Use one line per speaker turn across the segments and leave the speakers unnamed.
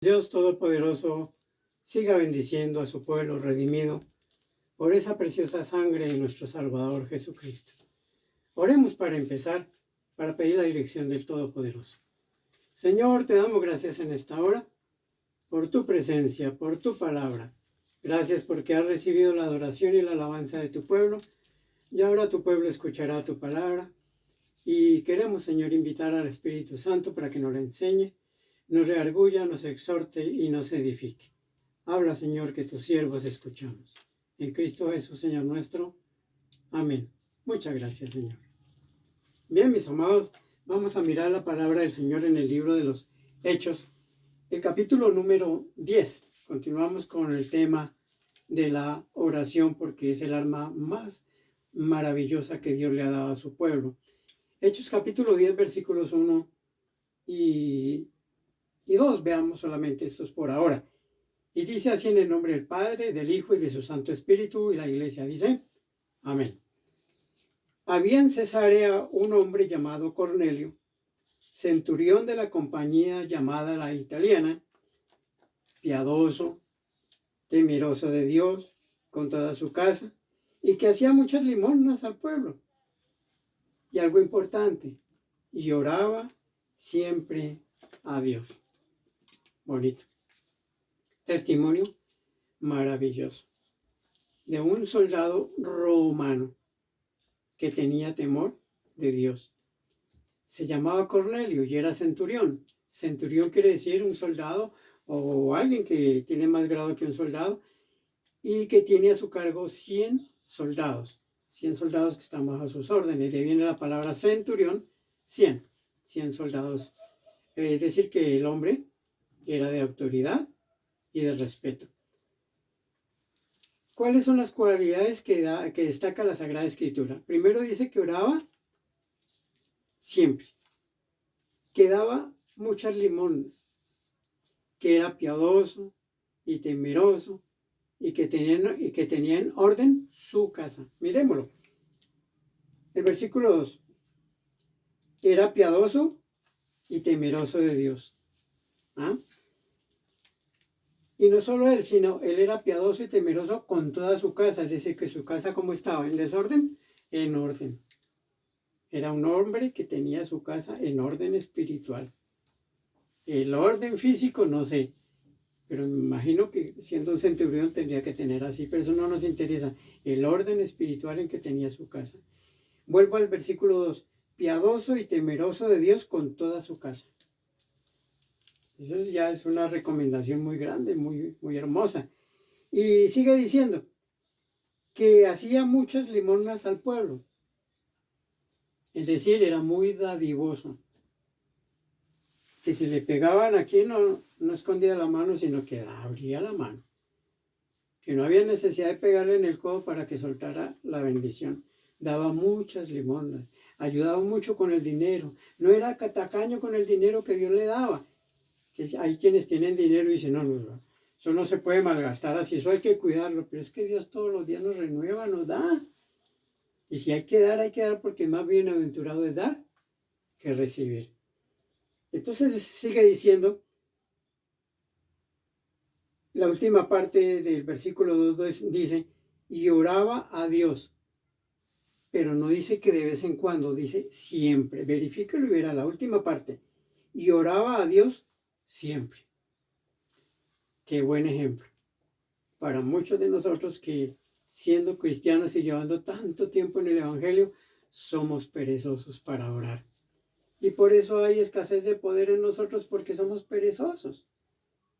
Dios Todopoderoso siga bendiciendo a su pueblo redimido por esa preciosa sangre de nuestro Salvador Jesucristo. Oremos para empezar, para pedir la dirección del Todopoderoso. Señor, te damos gracias en esta hora por tu presencia, por tu palabra. Gracias porque has recibido la adoración y la alabanza de tu pueblo. Y ahora tu pueblo escuchará tu palabra. Y queremos, Señor, invitar al Espíritu Santo para que nos la enseñe, nos redarguya, nos exhorte y nos edifique. Habla, Señor, que tus siervos escuchamos. En Cristo Jesús, Señor nuestro. Amén. Muchas gracias, Señor. Bien, mis amados, vamos a mirar la palabra del Señor en el libro de los Hechos, el capítulo número 10. Continuamos con el tema de la oración porque es el arma más maravillosa que Dios le ha dado a su pueblo. Hechos capítulo 10, versículos 1 y 2, veamos solamente estos por ahora. Y dice así en el nombre del Padre, del Hijo y de su Santo Espíritu, y la iglesia dice, amén. Había en Cesarea un hombre llamado Cornelio, centurión de la compañía llamada la italiana, piadoso, temeroso de Dios, con toda su casa, y que hacía muchas limosnas al pueblo. Y algo importante, y oraba siempre a Dios. Bonito. Testimonio maravilloso de un soldado romano que tenía temor de Dios. Se llamaba Cornelio y era centurión. Centurión quiere decir un soldado o alguien que tiene más grado que un soldado y que tiene a su cargo 100 soldados. 100 soldados que están bajo sus órdenes. De ahí viene la palabra centurión, 100 soldados. Es decir, que el hombre era de autoridad y de respeto. ¿Cuáles son las cualidades que destaca la Sagrada Escritura? Primero dice que oraba siempre, que daba muchas limosnas, que era piadoso y temeroso y que tenía en orden su casa. Miremoslo. El versículo 2. Era piadoso y temeroso de Dios. ¿Ah? Y no solo él, sino él era piadoso y temeroso con toda su casa. Es decir, que su casa, ¿cómo estaba? ¿En desorden? En orden. Era un hombre que tenía su casa en orden espiritual. El orden físico, no sé. Pero me imagino que siendo un centurión tendría que tener así. Pero eso no nos interesa. El orden espiritual en que tenía su casa. Vuelvo al versículo 2. Piadoso y temeroso de Dios con toda su casa. Eso ya es una recomendación muy grande, muy, muy hermosa. Y sigue diciendo que hacía muchas limosnas al pueblo. Es decir, era muy dadivoso. Que si le pegaban aquí no escondía la mano, sino que abría la mano. Que no había necesidad de pegarle en el codo para que soltara la bendición. Daba muchas limosnas. Ayudaba mucho con el dinero. No era tacaño con el dinero que Dios le daba. Que hay quienes tienen dinero y dicen, no, eso no se puede malgastar así, eso hay que cuidarlo, pero es que Dios todos los días nos renueva, nos da. Y si hay que dar porque más bienaventurado es dar que recibir. Entonces sigue diciendo, la última parte del versículo 2 dice, y oraba a Dios, pero no dice que de vez en cuando, dice siempre. Verifíquelo y verá la última parte, y oraba a Dios siempre. Qué buen ejemplo para muchos de nosotros que siendo cristianos y llevando tanto tiempo en el Evangelio, somos perezosos para orar. Y por eso hay escasez de poder en nosotros porque somos perezosos.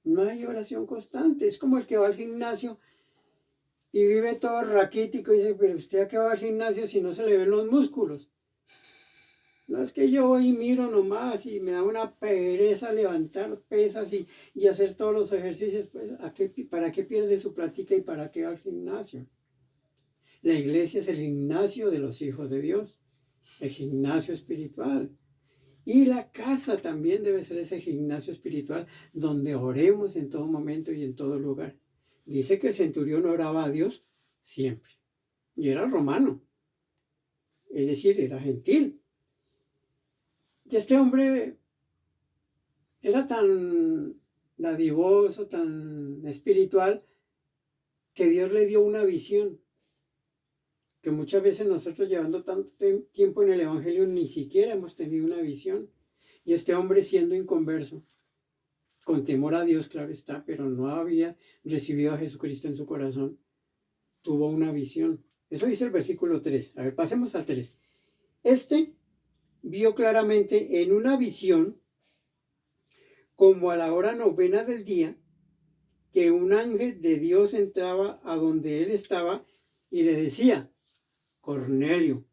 No hay oración constante. Es como el que va al gimnasio y vive todo raquítico y dice, pero usted a qué va al gimnasio si no se le ven los músculos. No es que yo voy y miro nomás y me da una pereza levantar pesas y hacer todos los ejercicios. Pues, ¿para qué pierde su plática y para qué va al gimnasio? La iglesia es el gimnasio de los hijos de Dios, el gimnasio espiritual. Y la casa también debe ser ese gimnasio espiritual donde oremos en todo momento y en todo lugar. Dice que el centurión oraba a Dios siempre. Y era romano. Es decir, era gentil. Y este hombre era tan dadivoso, tan espiritual, que Dios le dio una visión, que muchas veces nosotros llevando tanto tiempo en el Evangelio ni siquiera hemos tenido una visión. Y este hombre siendo inconverso, con temor a Dios, claro está, pero no había recibido a Jesucristo en su corazón, tuvo una visión. Eso dice el versículo 3. A ver, pasemos al 3. Este vio claramente en una visión, como a la hora novena del día, que un ángel de Dios entraba a donde él estaba y le decía, Cornelio.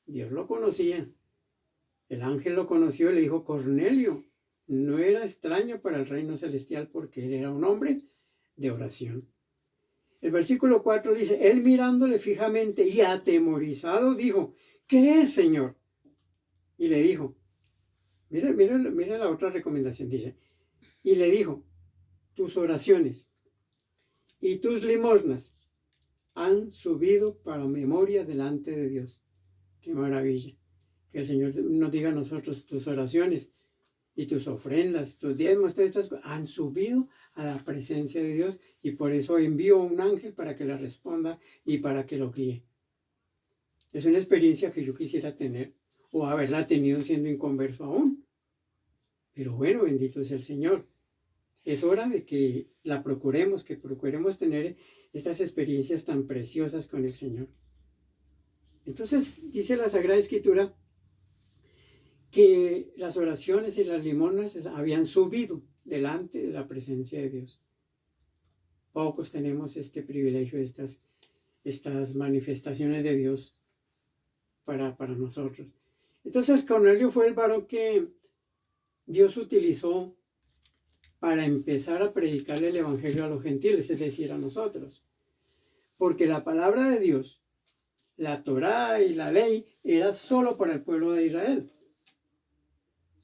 Dios lo conocía. El ángel lo conoció y le dijo, Cornelio. No era extraño para el reino celestial porque él era un hombre de oración. El versículo 4 dice, él mirándole fijamente y atemorizado dijo, ¿qué es, Señor? Y le dijo, mira la otra recomendación, dice, y le dijo, tus oraciones y tus limosnas han subido para memoria delante de Dios. Qué maravilla. Que el Señor nos diga a nosotros, tus oraciones y tus ofrendas, tus diezmos, todas estas cosas han subido a la presencia de Dios y por eso envío a un ángel para que le responda y para que lo guíe. Es una experiencia que yo quisiera tener o haberla tenido siendo inconverso aún. Pero bueno, bendito es el Señor. Es hora de que la procuremos, que procuremos tener estas experiencias tan preciosas con el Señor. Entonces dice la Sagrada Escritura que las oraciones y las limosnas habían subido delante de la presencia de Dios. Pocos tenemos este privilegio, estas manifestaciones de Dios para nosotros. Entonces Cornelio fue el varón que Dios utilizó para empezar a predicarle el evangelio a los gentiles, es decir, a nosotros. Porque la palabra de Dios, la Torá y la ley, era solo para el pueblo de Israel.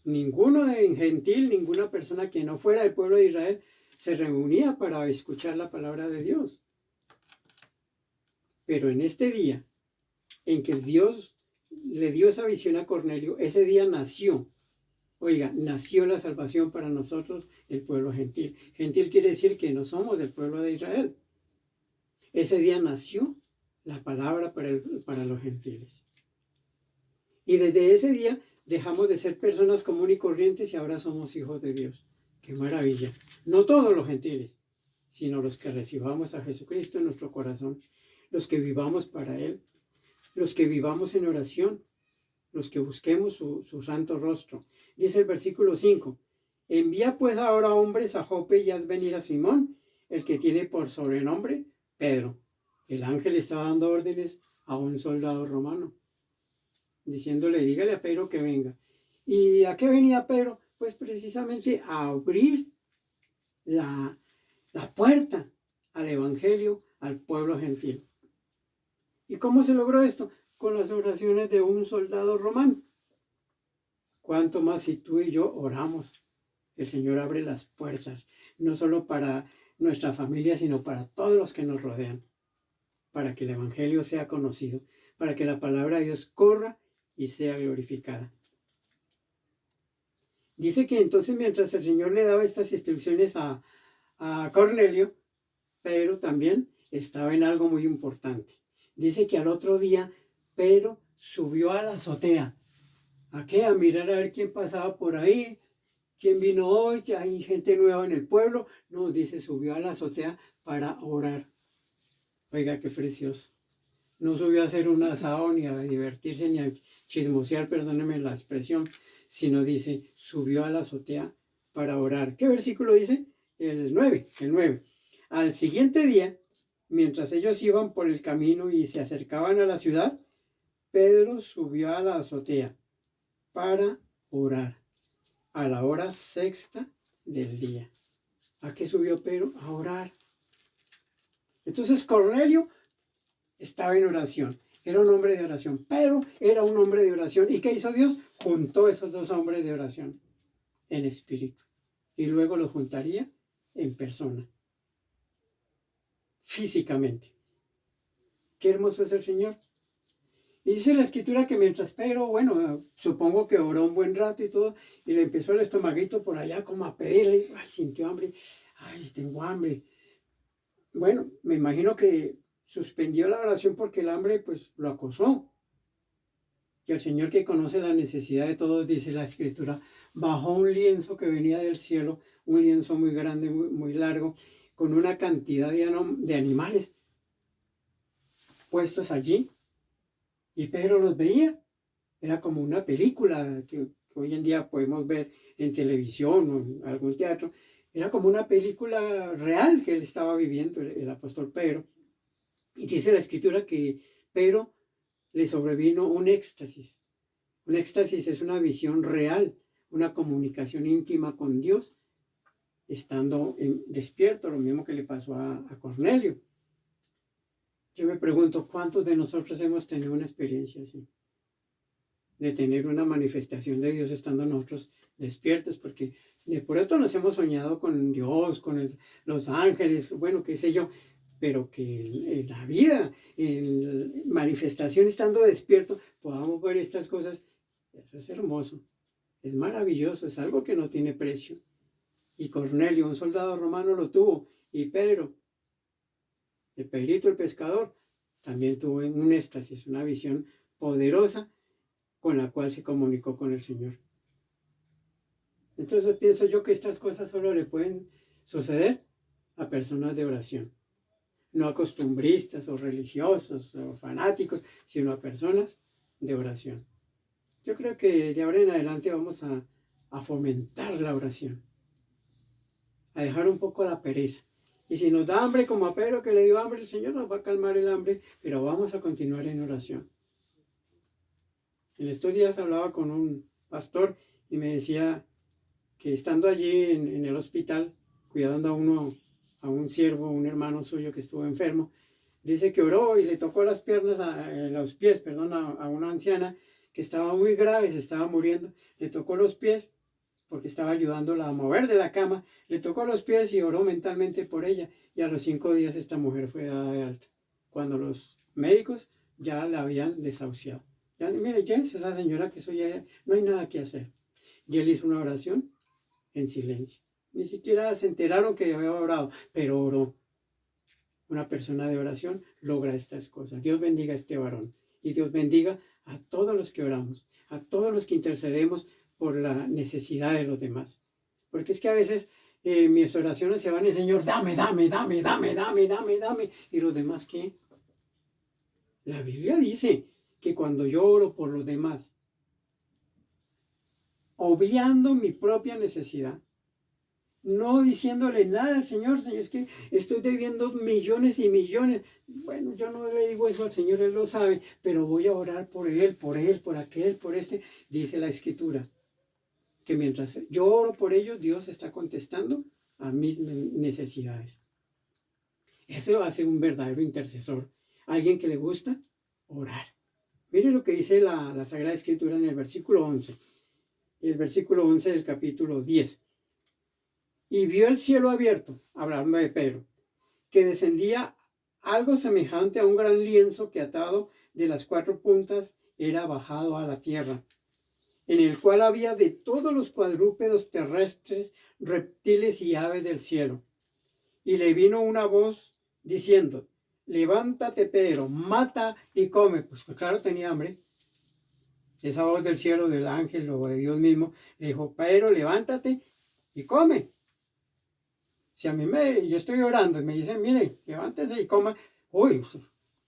Ninguno en gentil, ninguna persona que no fuera del pueblo de Israel se reunía para escuchar la palabra de Dios. Pero en este día, en que Dios le dio esa visión a Cornelio, ese día nació la salvación para nosotros, el pueblo gentil. Gentil quiere decir que no somos del pueblo de Israel. Ese día nació la palabra para los gentiles. Y desde ese día dejamos de ser personas comunes y corrientes y ahora somos hijos de Dios. ¡Qué maravilla! No todos los gentiles, sino los que recibamos a Jesucristo en nuestro corazón, los que vivamos para Él, los que vivamos en oración, los que busquemos su santo rostro. Dice el versículo 5, envía pues ahora hombres a Jope y haz venir a Simón, el que tiene por sobrenombre Pedro. El ángel estaba dando órdenes a un soldado romano, diciéndole, dígale a Pedro que venga. ¿Y a qué venía Pedro? Pues precisamente a abrir la puerta al evangelio al pueblo gentil. ¿Y cómo se logró esto? Con las oraciones de un soldado romano. Cuánto más si tú y yo oramos, el Señor abre las puertas, no solo para nuestra familia, sino para todos los que nos rodean, para que el evangelio sea conocido, para que la palabra de Dios corra y sea glorificada. Dice que entonces mientras el Señor le daba estas instrucciones a Cornelio, Pedro también estaba en algo muy importante. Dice que al otro día Pedro subió a la azotea. ¿A qué? A mirar a ver quién pasaba por ahí, quién vino hoy, que hay gente nueva en el pueblo. No, dice, subió a la azotea para orar. Oiga, qué precioso. No subió a hacer un asado, ni a divertirse, ni a chismosear, perdónenme la expresión, sino dice, subió a la azotea para orar. ¿Qué versículo dice? El 9. Al siguiente día, mientras ellos iban por el camino y se acercaban a la ciudad, Pedro subió a la azotea para orar a la hora sexta del día. ¿A qué subió Pedro? A orar. Entonces Cornelio estaba en oración, era un hombre de oración. Pedro era un hombre de oración. ¿Y qué hizo Dios? Juntó esos dos hombres de oración en espíritu y luego los juntaría en persona, físicamente. Qué hermoso es el Señor. Y dice la escritura que mientras Pedro, bueno, supongo que oró un buen rato y todo, y le empezó el estomaguito por allá como a pedirle, ay, sintió hambre, ay, tengo hambre. Bueno, me imagino que suspendió la oración porque el hambre pues lo acosó. Y el Señor, que conoce la necesidad de todos, dice la escritura, bajó un lienzo que venía del cielo, un lienzo muy grande, muy largo, con una cantidad de animales puestos allí, y Pedro los veía. Era como una película que hoy en día podemos ver en televisión o en algún teatro. Era como una película real que él estaba viviendo, el apóstol Pedro. Y dice la escritura que Pedro le sobrevino un éxtasis. Un éxtasis es una visión real, una comunicación íntima con Dios, estando despierto, lo mismo que le pasó a Cornelio. Yo me pregunto, ¿cuántos de nosotros hemos tenido una experiencia así? De tener una manifestación de Dios estando nosotros despiertos, porque de por esto nos hemos soñado con Dios, con los ángeles, bueno, qué sé yo, pero que en la vida, en manifestación estando despierto, podamos ver estas cosas, eso es hermoso, es maravilloso, es algo que no tiene precio. Y Cornelio, un soldado romano, lo tuvo, y Pedro, el Pedrito el pescador, también tuvo un éxtasis, una visión poderosa con la cual se comunicó con el Señor. Entonces pienso yo que estas cosas solo le pueden suceder a personas de oración, no a costumbristas o religiosos o fanáticos, sino a personas de oración. Yo creo que de ahora en adelante vamos a fomentar la oración, a dejar un poco la pereza. Y si nos da hambre como a Pedro que le dio hambre, el Señor nos va a calmar el hambre, pero vamos a continuar en oración. En estos días hablaba con un pastor y me decía que estando allí en el hospital, cuidando a un siervo, un hermano suyo que estuvo enfermo, dice que oró y le tocó las piernas, los pies, perdón, a una anciana que estaba muy grave, se estaba muriendo, le tocó los pies porque estaba ayudándola a mover de la cama, le tocó los pies y oró mentalmente por ella, y a los 5 días esta mujer fue dada de alta, cuando los médicos ya la habían desahuciado. Ya, mire, ya es esa señora que eso ya no hay nada que hacer. Y él hizo una oración en silencio. Ni siquiera se enteraron que había orado, pero oró. Una persona de oración logra estas cosas. Dios bendiga a este varón y Dios bendiga a todos los que oramos, a todos los que intercedemos por la necesidad de los demás. Porque es que a veces mis oraciones se van y Señor, dame, dame, dame, dame, dame, dame, dame. ¿Y los demás qué? La Biblia dice que cuando yo oro por los demás, obviando mi propia necesidad, no diciéndole nada al Señor, Señor, es que estoy debiendo millones y millones. Bueno, yo no le digo eso al Señor, Él lo sabe, pero voy a orar por Él, por aquel, por este. Dice la Escritura, que mientras yo oro por ellos, Dios está contestando a mis necesidades. Eso hace un verdadero intercesor, alguien que le gusta orar. Mire lo que dice la Sagrada Escritura en el versículo 11, el versículo 11 del capítulo 10. Y vio el cielo abierto, hablando de Pedro, que descendía algo semejante a un gran lienzo que atado de las 4 puntas era bajado a la tierra, en el cual había de todos los cuadrúpedos terrestres, reptiles y aves del cielo. Y le vino una voz diciendo, levántate Pedro, mata y come. Pues claro, tenía hambre. Esa voz del cielo, del ángel o de Dios mismo, le dijo, Pedro, levántate y come. Si a mí yo estoy orando y me dicen, mire, levántese y coma, uy,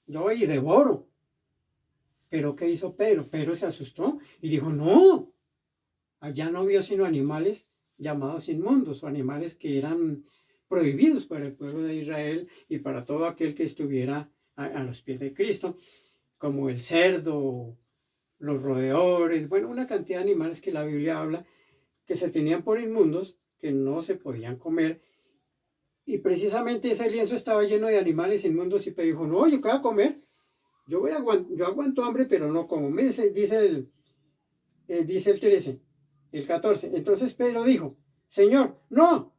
yo voy y devoro. Pero ¿qué hizo Pedro? Pedro se asustó y dijo, no, allá no vio sino animales llamados inmundos o animales que eran prohibidos para el pueblo de Israel y para todo aquel que estuviera a los pies de Cristo, como el cerdo, los roedores, bueno, una cantidad de animales que la Biblia habla que se tenían por inmundos, que no se podían comer. Y precisamente ese lienzo estaba lleno de animales inmundos y Pedro dijo, no, yo qué voy a comer, yo aguanto hambre, pero no como. Dice el 13, el 14. Entonces Pedro dijo, Señor, no,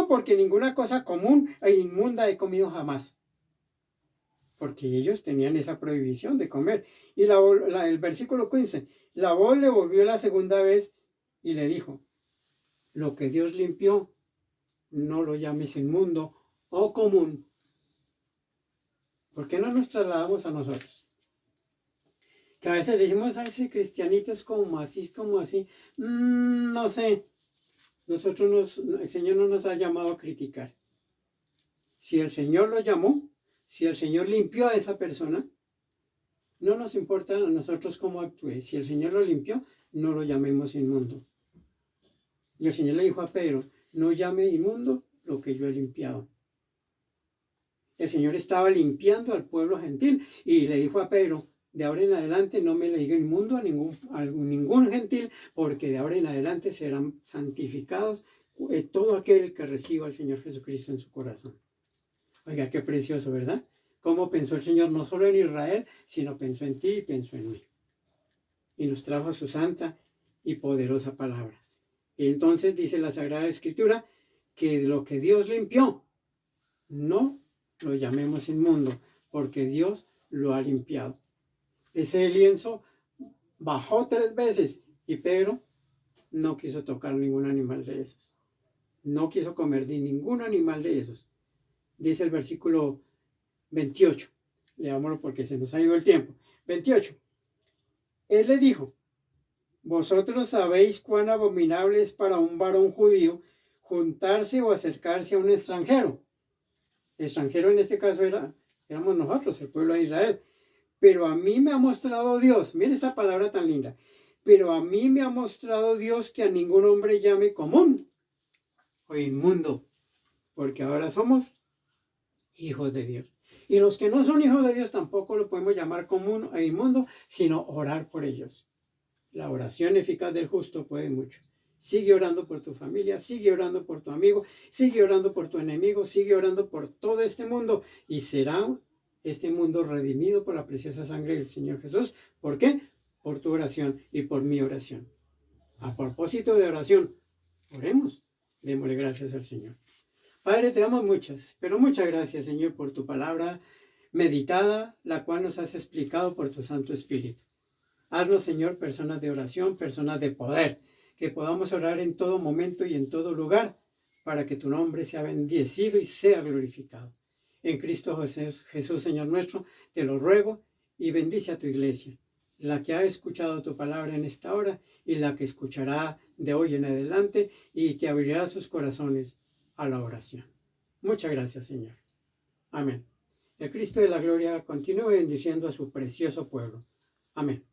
porque ninguna cosa común e inmunda he comido jamás. porque ellos tenían esa prohibición de comer. Y el versículo 15, la voz le volvió la segunda vez y le dijo, lo que Dios limpió, no lo llames inmundo o común. ¿Por qué no nos trasladamos a nosotros? Que a veces decimos, a ese cristianito es como así. No sé. El Señor no nos ha llamado a criticar. Si el Señor lo llamó, si el Señor limpió a esa persona, no nos importa a nosotros cómo actúe. Si el Señor lo limpió, no lo llamemos inmundo. Y el Señor le dijo a Pedro, no llame inmundo lo que yo he limpiado. El Señor estaba limpiando al pueblo gentil y le dijo a Pedro, de ahora en adelante no me le diga inmundo a ningún gentil, porque de ahora en adelante serán santificados todo aquel que reciba al Señor Jesucristo en su corazón. Oiga, qué precioso, ¿verdad? Cómo pensó el Señor no solo en Israel, sino pensó en ti y pensó en mí. Y nos trajo su santa y poderosa palabra. Y entonces dice la Sagrada Escritura que lo que Dios limpió, no lo llamemos inmundo, porque Dios lo ha limpiado. Ese lienzo bajó 3 veces y Pedro no quiso tocar ningún animal de esos. No quiso comer de ningún animal de esos. Dice el versículo 28. Leámoslo porque se nos ha ido el tiempo. 28. Él le dijo, vosotros sabéis cuán abominable es para un varón judío juntarse o acercarse a un extranjero. El extranjero en este caso éramos nosotros, el pueblo de Israel. Pero a mí me ha mostrado Dios, mire esta palabra tan linda, pero a mí me ha mostrado Dios que a ningún hombre llame común o inmundo, porque ahora somos hijos de Dios. Y los que no son hijos de Dios tampoco lo podemos llamar común o inmundo, sino orar por ellos. La oración eficaz del justo puede mucho. Sigue orando por tu familia, sigue orando por tu amigo, sigue orando por tu enemigo, sigue orando por todo este mundo y será este mundo redimido por la preciosa sangre del Señor Jesús. ¿Por qué? Por tu oración y por mi oración. A propósito de oración, oremos, démosle gracias al Señor. Padre, te damos pero muchas gracias, Señor, por tu palabra meditada, la cual nos has explicado por tu Santo Espíritu. Haznos, Señor, personas de oración, personas de poder, que podamos orar en todo momento y en todo lugar, para que tu nombre sea bendecido y sea glorificado. En Cristo Jesús, Señor nuestro, te lo ruego y bendice a tu iglesia, la que ha escuchado tu palabra en esta hora y la que escuchará de hoy en adelante y que abrirá sus corazones a la oración. Muchas gracias, Señor. Amén. El Cristo de la gloria continúe bendiciendo a su precioso pueblo. Amén.